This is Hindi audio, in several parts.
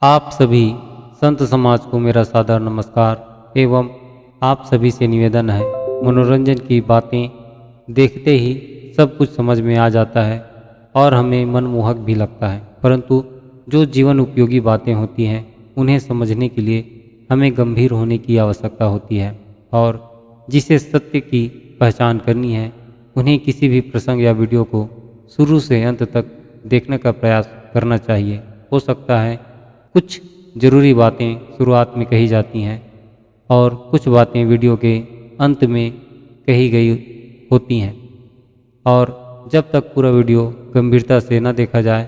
आप सभी संत समाज को मेरा सादर नमस्कार एवं आप सभी से निवेदन है। मनोरंजन की बातें देखते ही सब कुछ समझ में आ जाता है और हमें मनमोहक भी लगता है, परंतु जो जीवन उपयोगी बातें होती हैं उन्हें समझने के लिए हमें गंभीर होने की आवश्यकता होती है और जिसे सत्य की पहचान करनी है उन्हें किसी भी प्रसंग या वीडियो को शुरू से अंत तक देखने का प्रयास करना चाहिए। हो सकता है कुछ ज़रूरी बातें शुरुआत में कही जाती हैं और कुछ बातें वीडियो के अंत में कही गई होती हैं, और जब तक पूरा वीडियो गंभीरता से न देखा जाए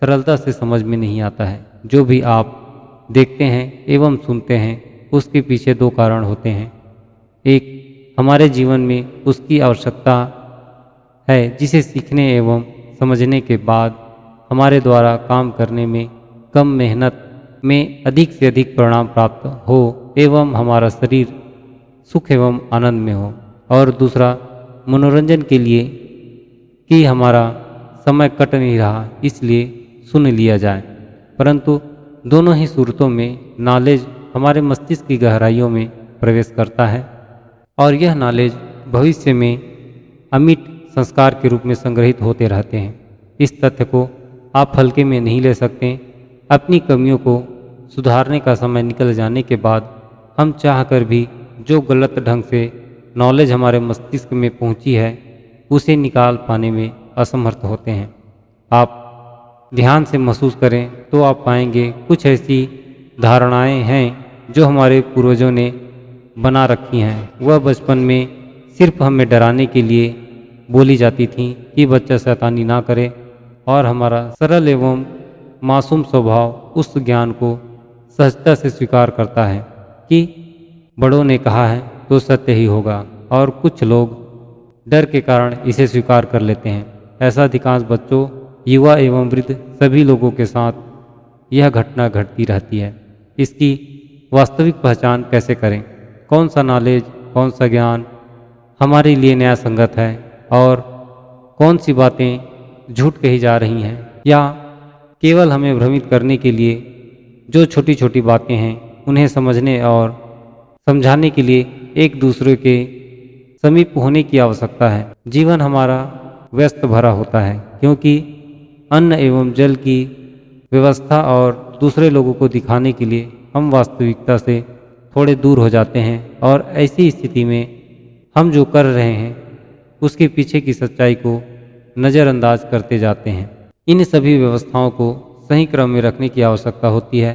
सरलता से समझ में नहीं आता है। जो भी आप देखते हैं एवं सुनते हैं उसके पीछे दो कारण होते हैं। एक, हमारे जीवन में उसकी आवश्यकता है जिसे सीखने एवं समझने के बाद हमारे द्वारा काम करने में कम मेहनत में अधिक से अधिक परिणाम प्राप्त हो एवं हमारा शरीर सुख एवं आनंद में हो। और दूसरा, मनोरंजन के लिए कि हमारा समय कट नहीं रहा इसलिए सुन लिया जाए। परंतु दोनों ही सूरतों में नॉलेज हमारे मस्तिष्क की गहराइयों में प्रवेश करता है और यह नॉलेज भविष्य में अमिट संस्कार के रूप में संग्रहित होते रहते हैं। इस तथ्य को आप हल्के में नहीं ले सकते। अपनी कमियों को सुधारने का समय निकल जाने के बाद हम चाहकर भी जो गलत ढंग से नॉलेज हमारे मस्तिष्क में पहुंची है उसे निकाल पाने में असमर्थ होते हैं। आप ध्यान से महसूस करें तो आप पाएंगे कुछ ऐसी धारणाएं हैं जो हमारे पूर्वजों ने बना रखी हैं। वह बचपन में सिर्फ हमें डराने के लिए बोली जाती थीं कि बच्चा शैतानी ना करे, और हमारा सरल एवं मासूम स्वभाव उस ज्ञान को सहजता से स्वीकार करता है कि बड़ों ने कहा है तो सत्य ही होगा, और कुछ लोग डर के कारण इसे स्वीकार कर लेते हैं। ऐसा अधिकांश बच्चों, युवा एवं वृद्ध सभी लोगों के साथ यह घटना घटती रहती है। इसकी वास्तविक पहचान कैसे करें? कौन सा नॉलेज, कौन सा ज्ञान हमारे लिए न्याय संगत है और कौन सी बातें झूठ कही जा रही हैं या केवल हमें भ्रमित करने के लिए? जो छोटी छोटी बातें हैं उन्हें समझने और समझाने के लिए एक दूसरे के समीप होने की आवश्यकता है। जीवन हमारा व्यस्त भरा होता है क्योंकि अन्न एवं जल की व्यवस्था और दूसरे लोगों को दिखाने के लिए हम वास्तविकता से थोड़े दूर हो जाते हैं, और ऐसी स्थिति में हम जो कर रहे हैं उसके पीछे की सच्चाई को नज़रअंदाज करते जाते हैं। इन सभी व्यवस्थाओं को सही क्रम में रखने की आवश्यकता होती है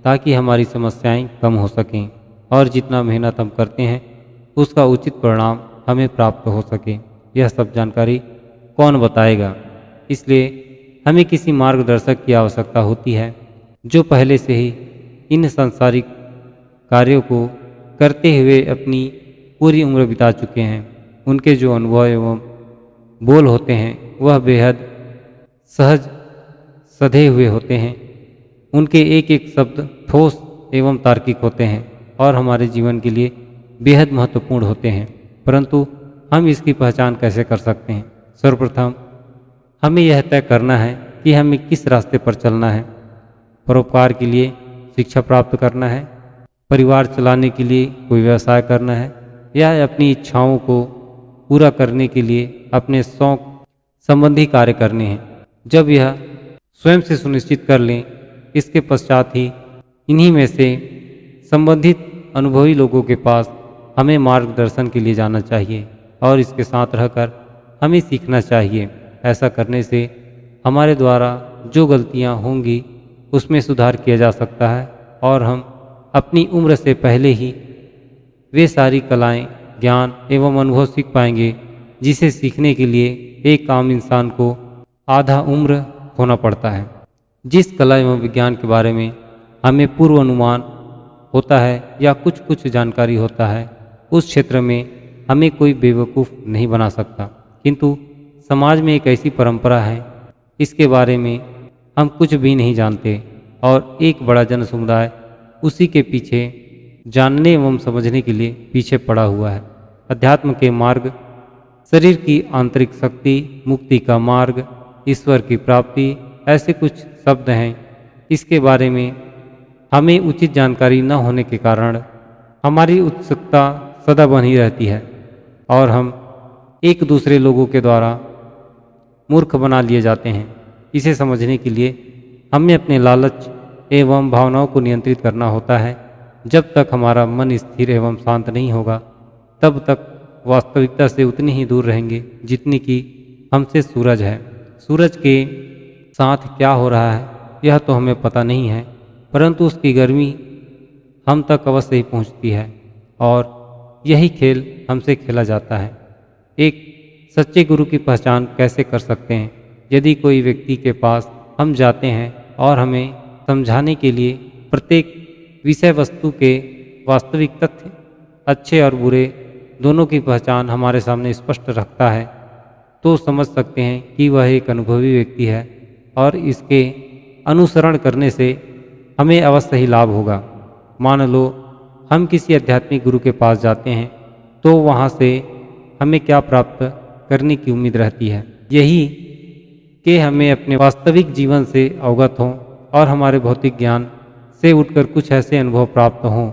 ताकि हमारी समस्याएं कम हो सकें और जितना मेहनत हम करते हैं उसका उचित परिणाम हमें प्राप्त हो सके। यह सब जानकारी कौन बताएगा? इसलिए हमें किसी मार्गदर्शक की आवश्यकता होती है जो पहले से ही इन सांसारिक कार्यों को करते हुए अपनी पूरी उम्र बिता चुके हैं। उनके जो अनुभव एवं बोल होते हैं वह बेहद सहज सधे हुए होते हैं। उनके एक एक शब्द ठोस एवं तार्किक होते हैं और हमारे जीवन के लिए बेहद महत्वपूर्ण होते हैं। परंतु हम इसकी पहचान कैसे कर सकते हैं? सर्वप्रथम हमें यह तय करना है कि हमें किस रास्ते पर चलना है। परोपकार के लिए शिक्षा प्राप्त करना है, परिवार चलाने के लिए कोई व्यवसाय करना है, या अपनी इच्छाओं को पूरा करने के लिए अपने शौक संबंधी कार्य करने हैं। जब यह स्वयं से सुनिश्चित कर लें, इसके पश्चात ही इन्हीं में से संबंधित अनुभवी लोगों के पास हमें मार्गदर्शन के लिए जाना चाहिए और इसके साथ रहकर हमें सीखना चाहिए। ऐसा करने से हमारे द्वारा जो गलतियां होंगी उसमें सुधार किया जा सकता है और हम अपनी उम्र से पहले ही वे सारी कलाएं, ज्ञान एवं अनुभव सीख पाएंगे जिसे सीखने के लिए एक आम इंसान को आधा उम्र होना पड़ता है। जिस कला एवं विज्ञान के बारे में हमें पूर्व अनुमान होता है या कुछ कुछ जानकारी होता है, उस क्षेत्र में हमें कोई बेवकूफ़ नहीं बना सकता। किंतु समाज में एक ऐसी परंपरा है, इसके बारे में हम कुछ भी नहीं जानते और एक बड़ा जन समुदाय उसी के पीछे जानने एवं समझने के लिए पीछे पड़ा हुआ है। अध्यात्म के मार्ग, शरीर की आंतरिक शक्ति, मुक्ति का मार्ग, ईश्वर की प्राप्ति, ऐसे कुछ शब्द हैं। इसके बारे में हमें उचित जानकारी न होने के कारण हमारी उत्सुकता सदा बनी रहती है और हम एक दूसरे लोगों के द्वारा मूर्ख बना लिए जाते हैं। इसे समझने के लिए हमें अपने लालच एवं भावनाओं को नियंत्रित करना होता है। जब तक हमारा मन स्थिर एवं शांत नहीं होगा तब तक वास्तविकता से उतनी ही दूर रहेंगे जितनी कि हमसे सूरज है। सूरज के साथ क्या हो रहा है यह तो हमें पता नहीं है, परंतु उसकी गर्मी हम तक अवश्य ही पहुंचती है और यही खेल हमसे खेला जाता है। एक सच्चे गुरु की पहचान कैसे कर सकते हैं? यदि कोई व्यक्ति के पास हम जाते हैं और हमें समझाने के लिए प्रत्येक विषय वस्तु के वास्तविक तथ्य अच्छे और बुरे दोनों की पहचान हमारे सामने स्पष्ट रखता है, तो समझ सकते हैं कि वह एक अनुभवी व्यक्ति है और इसके अनुसरण करने से हमें अवश्य ही लाभ होगा। मान लो हम किसी आध्यात्मिक गुरु के पास जाते हैं तो वहाँ से हमें क्या प्राप्त करने की उम्मीद रहती है? यही कि हमें अपने वास्तविक जीवन से अवगत हों और हमारे भौतिक ज्ञान से उठकर कुछ ऐसे अनुभव प्राप्त हों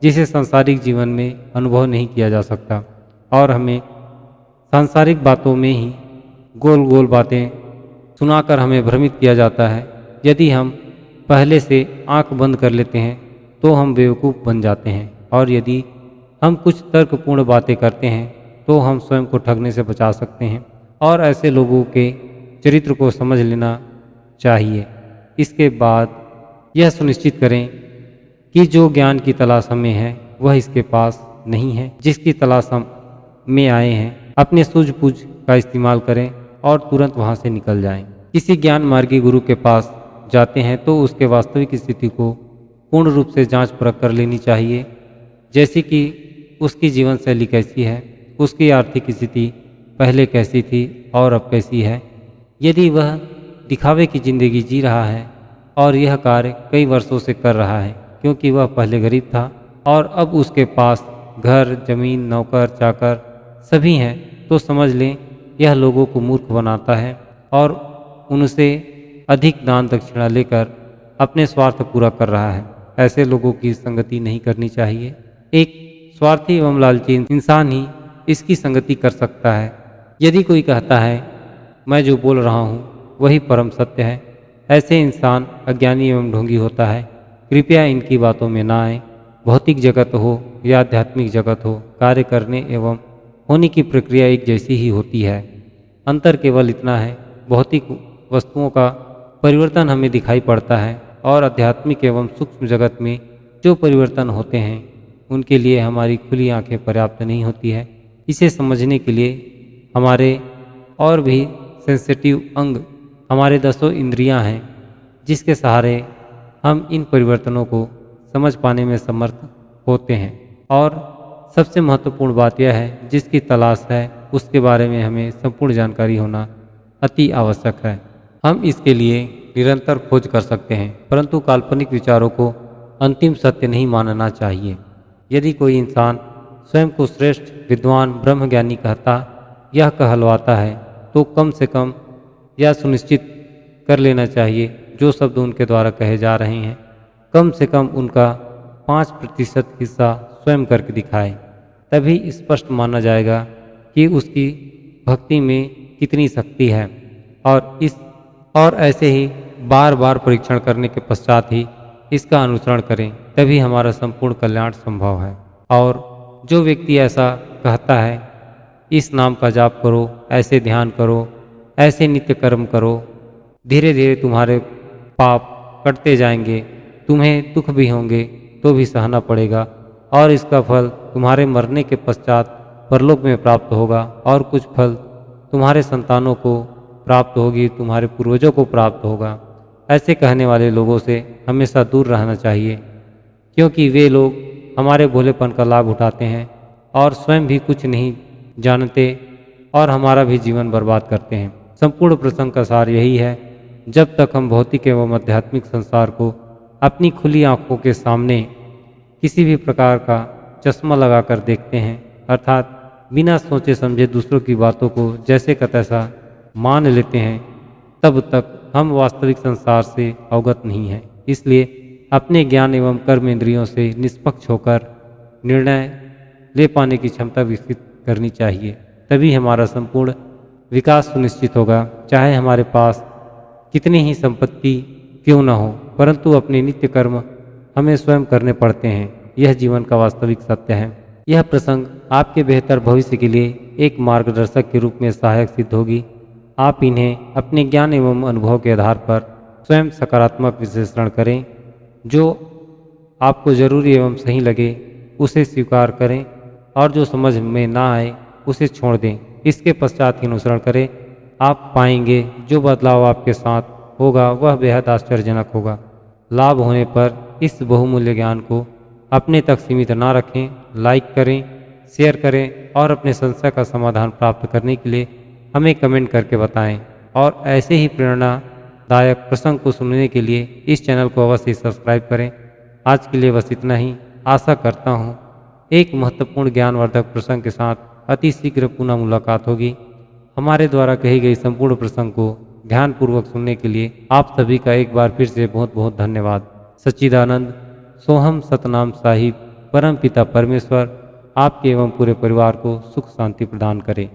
जिसे सांसारिक जीवन में अनुभव नहीं किया जा सकता। और हमें सांसारिक बातों में ही गोल गोल बातें सुनाकर हमें भ्रमित किया जाता है। यदि हम पहले से आंख बंद कर लेते हैं तो हम बेवकूफ़ बन जाते हैं, और यदि हम कुछ तर्कपूर्ण बातें करते हैं तो हम स्वयं को ठगने से बचा सकते हैं। और ऐसे लोगों के चरित्र को समझ लेना चाहिए। इसके बाद यह सुनिश्चित करें कि जो ज्ञान की तलाश हमें है वह इसके पास नहीं है। जिसकी तलाश हम में आए हैं अपने सूझबूझ का इस्तेमाल करें और तुरंत वहाँ से निकल जाएं। किसी ज्ञान मार्गी गुरु के पास जाते हैं तो उसके वास्तविक स्थिति को पूर्ण रूप से जांच परख कर लेनी चाहिए, जैसे कि उसकी जीवन शैली कैसी है, उसकी आर्थिक स्थिति पहले कैसी थी और अब कैसी है। यदि वह दिखावे की ज़िंदगी जी रहा है और यह कार्य कई वर्षों से कर रहा है क्योंकि वह पहले गरीब था और अब उसके पास घर, जमीन, नौकर, चाकर सभी हैं, तो समझ लें यह लोगों को मूर्ख बनाता है और उनसे अधिक दान दक्षिणा लेकर अपने स्वार्थ पूरा कर रहा है। ऐसे लोगों की संगति नहीं करनी चाहिए। एक स्वार्थी एवं लालची इंसान ही इसकी संगति कर सकता है। यदि कोई कहता है मैं जो बोल रहा हूँ वही परम सत्य है, ऐसे इंसान अज्ञानी एवं ढोंगी होता है। कृपया इनकी बातों में ना आए। भौतिक जगत हो या आध्यात्मिक जगत हो, कार्य करने एवं होने की प्रक्रिया एक जैसी ही होती है। अंतर केवल इतना है, भौतिक वस्तुओं का परिवर्तन हमें दिखाई पड़ता है और आध्यात्मिक एवं सूक्ष्म जगत में जो परिवर्तन होते हैं उनके लिए हमारी खुली आंखें पर्याप्त नहीं होती है। इसे समझने के लिए हमारे और भी सेंसिटिव अंग, हमारे 10 इंद्रियां हैं, जिसके सहारे हम इन परिवर्तनों को समझ पाने में समर्थ होते हैं। और सबसे महत्वपूर्ण बात यह है, जिसकी तलाश है उसके बारे में हमें संपूर्ण जानकारी होना अति आवश्यक है। हम इसके लिए निरंतर खोज कर सकते हैं, परंतु काल्पनिक विचारों को अंतिम सत्य नहीं मानना चाहिए। यदि कोई इंसान स्वयं को श्रेष्ठ विद्वान ब्रह्मज्ञानी कहता यह कहलवाता है तो कम से कम यह सुनिश्चित कर लेना चाहिए जो शब्द उनके द्वारा कहे जा रहे हैं कम से कम उनका 5% हिस्सा स्वयं करके दिखाए। तभी स्पष्ट माना जाएगा कि उसकी भक्ति में कितनी शक्ति है। और ऐसे ही बार बार परीक्षण करने के पश्चात ही इसका अनुसरण करें, तभी हमारा संपूर्ण कल्याण संभव है। और जो व्यक्ति ऐसा कहता है इस नाम का जाप करो, ऐसे ध्यान करो, ऐसे नित्य कर्म करो, धीरे धीरे तुम्हारे पाप कटते जाएंगे, तुम्हें दुख भी होंगे तो भी सहना पड़ेगा और इसका फल तुम्हारे मरने के पश्चात परलोक में प्राप्त होगा और कुछ फल तुम्हारे संतानों को प्राप्त होगी, तुम्हारे पूर्वजों को प्राप्त होगा। ऐसे कहने वाले लोगों से हमेशा दूर रहना चाहिए, क्योंकि वे लोग हमारे भोलेपन का लाभ उठाते हैं और स्वयं भी कुछ नहीं जानते और हमारा भी जीवन बर्बाद करते हैं। संपूर्ण प्रसंग का सार यही है, जब तक हम भौतिक एवं आध्यात्मिक संसार को अपनी खुली आंखों के सामने किसी भी प्रकार का चश्मा लगाकर देखते हैं, अर्थात बिना सोचे समझे दूसरों की बातों को जैसे का तैसा मान लेते हैं, तब तक हम वास्तविक संसार से अवगत नहीं हैं। इसलिए अपने ज्ञान एवं कर्म इंद्रियों से निष्पक्ष होकर निर्णय ले पाने की क्षमता विकसित करनी चाहिए। तभी हमारा संपूर्ण विकास सुनिश्चित होगा। चाहे हमारे पास कितनी ही संपत्ति क्यों न हो, परंतु अपने नित्य कर्म हमें स्वयं करने पड़ते हैं। यह जीवन का वास्तविक सत्य है। यह प्रसंग आपके बेहतर भविष्य के लिए एक मार्गदर्शक के रूप में सहायक सिद्ध होगी। आप इन्हें अपने ज्ञान एवं अनुभव के आधार पर स्वयं सकारात्मक विश्लेषण करें। जो आपको जरूरी एवं सही लगे उसे स्वीकार करें और जो समझ में ना आए उसे छोड़ दें। इसके पश्चात ही अनुसरण करें। आप पाएंगे जो बदलाव आपके साथ होगा वह बेहद आश्चर्यजनक होगा। लाभ होने पर इस बहुमूल्य ज्ञान को अपने तक सीमित ना रखें। लाइक करें, शेयर करें और अपने समस्या का समाधान प्राप्त करने के लिए हमें कमेंट करके बताएं। और ऐसे ही प्रेरणादायक प्रसंग को सुनने के लिए इस चैनल को अवश्य सब्सक्राइब करें। आज के लिए बस इतना ही। आशा करता हूँ एक महत्वपूर्ण ज्ञानवर्धक प्रसंग के साथ अति शीघ्र पुनः मुलाकात होगी। हमारे द्वारा कही गई संपूर्ण प्रसंग को ध्यानपूर्वक सुनने के लिए आप सभी का एक बार फिर से बहुत बहुत धन्यवाद। सच्चिदानंद सोहम सतनाम साहिब परम पिता परमेश्वर आपके एवं पूरे परिवार को सुख शांति प्रदान करें।